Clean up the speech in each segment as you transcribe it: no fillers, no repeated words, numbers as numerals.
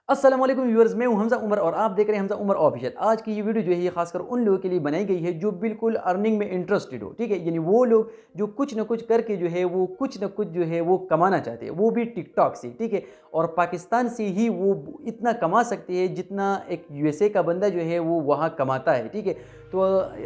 अस्सलाम वालेकुम व्यूअर्स, मैं हूं हमजा उमर और आप देख रहे हैं हमजा उमर ऑफिशियल। आज की ये वीडियो जो है ये खासकर उन लोगों के लिए बनाई गई है जो बिल्कुल अर्निंग में इंटरेस्टेड हो। ठीक है, यानी वो लोग जो कुछ ना कुछ करके जो है वो कुछ ना कुछ जो है वो कमाना चाहते हैं, वो भी टिकटॉक से। ठीक है, और पाकिस्तान से ही वो इतना कमा सकते हैं जितना एक यूएसए का बंदा जो है वो वहाँ कमाता है। ठीक है, तो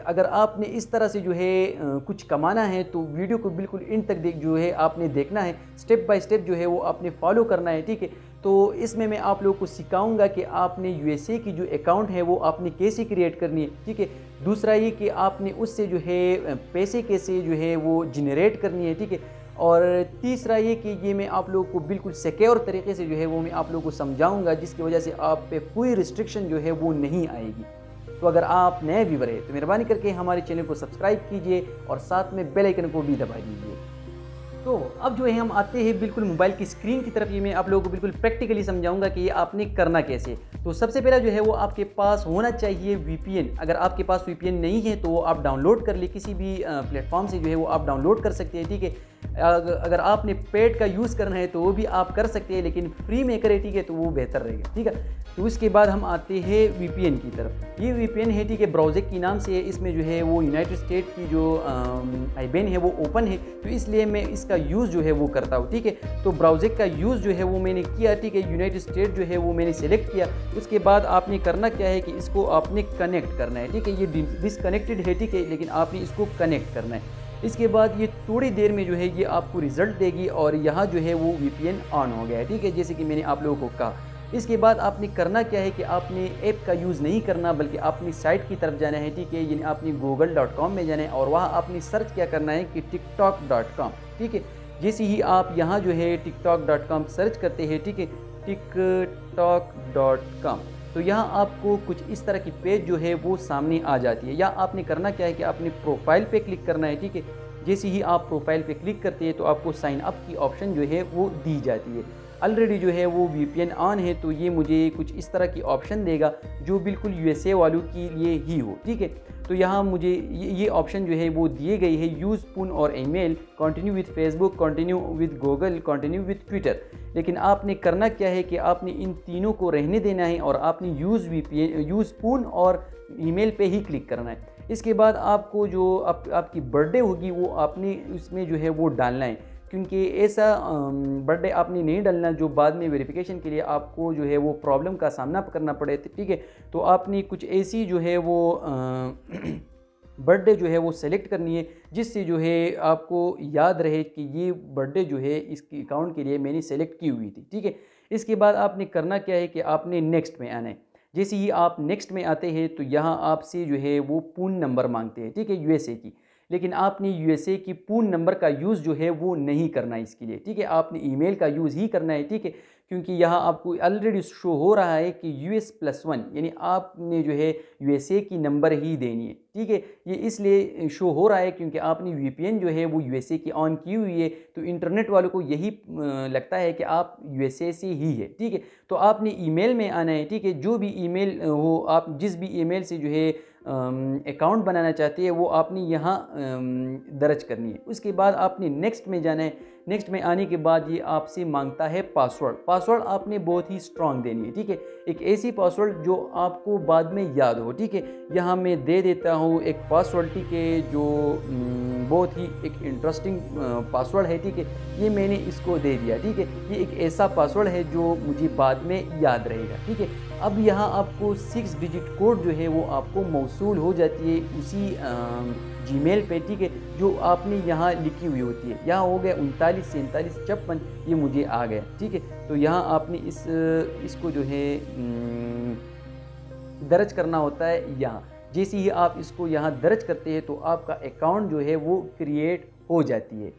अगर आपने इस तरह से जो है कुछ कमाना है तो वीडियो को बिल्कुल इन तक देख जो है आपने देखना है, स्टेप बाय स्टेप जो है वो आपने फॉलो करना है। ठीक है, तो इसमें मैं आप लोगों को सिखाऊंगा कि आपने यूएसए की जो अकाउंट है वो आपने कैसे क्रिएट करनी है। ठीक है, दूसरा ये कि आपने उससे जो है पैसे कैसे जो है वो जनरेट करनी है। ठीक है, और तीसरा ये कि ये मैं आप लोगों को बिल्कुल सिक्योर तरीके से जो है वो मैं आप लोगों को समझाऊंगा, जिसकी वजह से आप पे कोई रिस्ट्रिक्शन जो है वो नहीं आएगी। तो अगर आप नए व्यूवर हैं तो मेहरबानी करके हमारे चैनल को सब्सक्राइब कीजिए और साथ में बेल आइकन को भी दबा दीजिए। तो अब जो है हम आते हैं बिल्कुल मोबाइल की स्क्रीन की तरफ। ये मैं आप लोगों को बिल्कुल प्रैक्टिकली समझाऊंगा कि ये आपने करना कैसे। तो सबसे पहला जो है वो आपके पास होना चाहिए वीपीएन। अगर आपके पास वीपीएन नहीं है तो वो आप डाउनलोड कर ले, किसी भी प्लेटफॉर्म से जो है वो आप डाउनलोड कर सकते हैं। ठीक है, अगर आपने पेड का यूज़ करना है तो वो भी आप कर सकते हैं, लेकिन फ्री में करें ठीक है तो वो बेहतर रहेगा। ठीक है, तो उसके बाद हम आते हैं वीपीएन की तरफ। ये वीपीएन है, ठीक है, ब्राउज़र की नाम से है। इसमें जो है वो यूनाइटेड स्टेट की जो आईबैन है वो ओपन है, तो इसलिए मैं इसका यूज़ जो है वो करता हूँ। ठीक है, तो ब्राउज़र का यूज़ जो है वो मैंने किया। ठीक है, यूनाइटेड स्टेट जो है वो मैंने सेलेक्ट किया। उसके बाद आपने करना क्या है कि इसको आपने कनेक्ट करना है। ठीक है, ये डिसकनेक्टेड है। ठीक है, लेकिन आपने इसको कनेक्ट करना है। इसके बाद ये थोड़ी देर में जो है ये आपको रिजल्ट देगी और यहाँ जो है वो वीपीएन ऑन हो गया है। ठीक है, जैसे कि मैंने आप लोगों को कहा। इसके बाद आपने करना क्या है कि आपने ऐप का यूज़ नहीं करना, बल्कि अपनी साइट की तरफ जाना है। ठीक है, यानी आपने google.com में जाना है और वहाँ आपने सर्च क्या करना है कि tiktok.com। ठीक है, जैसे ही आप यहाँ जो है tiktok.com सर्च करते हैं, ठीक है, tiktok.com, तो यहाँ आपको कुछ इस तरह की पेज जो है वो सामने आ जाती है। या आपने करना क्या है कि आपने प्रोफाइल पे क्लिक करना है। ठीक है, जैसे ही आप प्रोफाइल पे क्लिक करते हैं तो आपको साइन अप की ऑप्शन जो है वो दी जाती है। ऑलरेडी जो है वो वीपीएन ऑन है, तो ये मुझे कुछ इस तरह की ऑप्शन देगा जो बिल्कुल यूएसए वालों के लिए ही हो। ठीक है, तो यहाँ मुझे ये ऑप्शन जो है वो दिए गई है, यूज़ पुन और email, continue with Facebook, continue with Google, continue with Twitter. लेकिन आपने करना क्या है कि आपने इन तीनों को रहने देना है और आपने यूज़ पुन और ईमेल पे ही क्लिक करना है। इसके बाद आपको जो आपकी बर्थडे होगी वो आपने इसमें जो है वो डालना है, क्योंकि ऐसा बर्थडे आपने नहीं डालना जो बाद में वेरिफिकेशन के लिए आपको जो है वो प्रॉब्लम का सामना करना पड़े। ठीक है, तो आपने कुछ ऐसी जो है वो बर्थडे जो है वो सेलेक्ट करनी है जिससे जो है आपको याद रहे कि ये बर्थडे जो है इसकी अकाउंट के लिए मैंने सेलेक्ट की हुई थी। ठीक है, इसके बाद आपने करना क्या है कि आपने नेक्स्ट में आना है। जैसे ही आप नेक्स्ट में आते हैं तो यहाँ आपसे जो है वो पूर्ण नंबर मांगते हैं। ठीक है, यूएसए की, लेकिन आपने यूएसए की पूर्ण नंबर का यूज़ जो है वो नहीं करना है इसके लिए। ठीक है, आपने ईमेल का यूज़ ही करना है। ठीक है, क्योंकि यहाँ आपको ऑलरेडी शो हो रहा है कि US+1, यानी आपने जो है यूएसए की नंबर ही देनी है। ठीक है, ये इसलिए शो हो रहा है क्योंकि आपने वीपीएन जो है वो यूएसए की ऑन की हुई है, तो इंटरनेट वालों को यही लगता है कि आप यूएसए से ही है। ठीक है, तो आपने ईमेल में आना है। ठीक है, जो भी ईमेल हो, आप जिस भी ईमेल से जो है अकाउंट बनाना चाहते हैं वो आपने यहाँ दर्ज करनी है। उसके बाद आपने नेक्स्ट में जाना है। नेक्स्ट में आने के बाद ये आपसे मांगता है पासवर्ड। पासवर्ड आपने बहुत ही स्ट्रांग देनी है। ठीक है, एक ऐसी पासवर्ड जो आपको बाद में याद हो। ठीक है, यहाँ मैं दे देता हूँ एक पासवर्ड। ठीक है, जो बहुत ही एक इंटरेस्टिंग पासवर्ड है। ठीक है, ये मैंने इसको दे दिया। ठीक है, ये एक ऐसा पासवर्ड है जो मुझे बाद में याद रहेगा। ठीक है, अब यहाँ आपको 6 डिजिट कोड जो है वो आपको मौसूल हो जाती है उसी जीमेल पे। ठीक है, जो आपने यहाँ लिखी हुई होती है। यहाँ हो गया 39 47 56, ये मुझे आ गया। ठीक है, तो यहाँ आपने इसको जो है दर्ज करना होता है यहाँ। जैसे ही आप इसको यहाँ दर्ज करते हैं तो आपका अकाउंट जो है वो क्रिएट हो जाती है।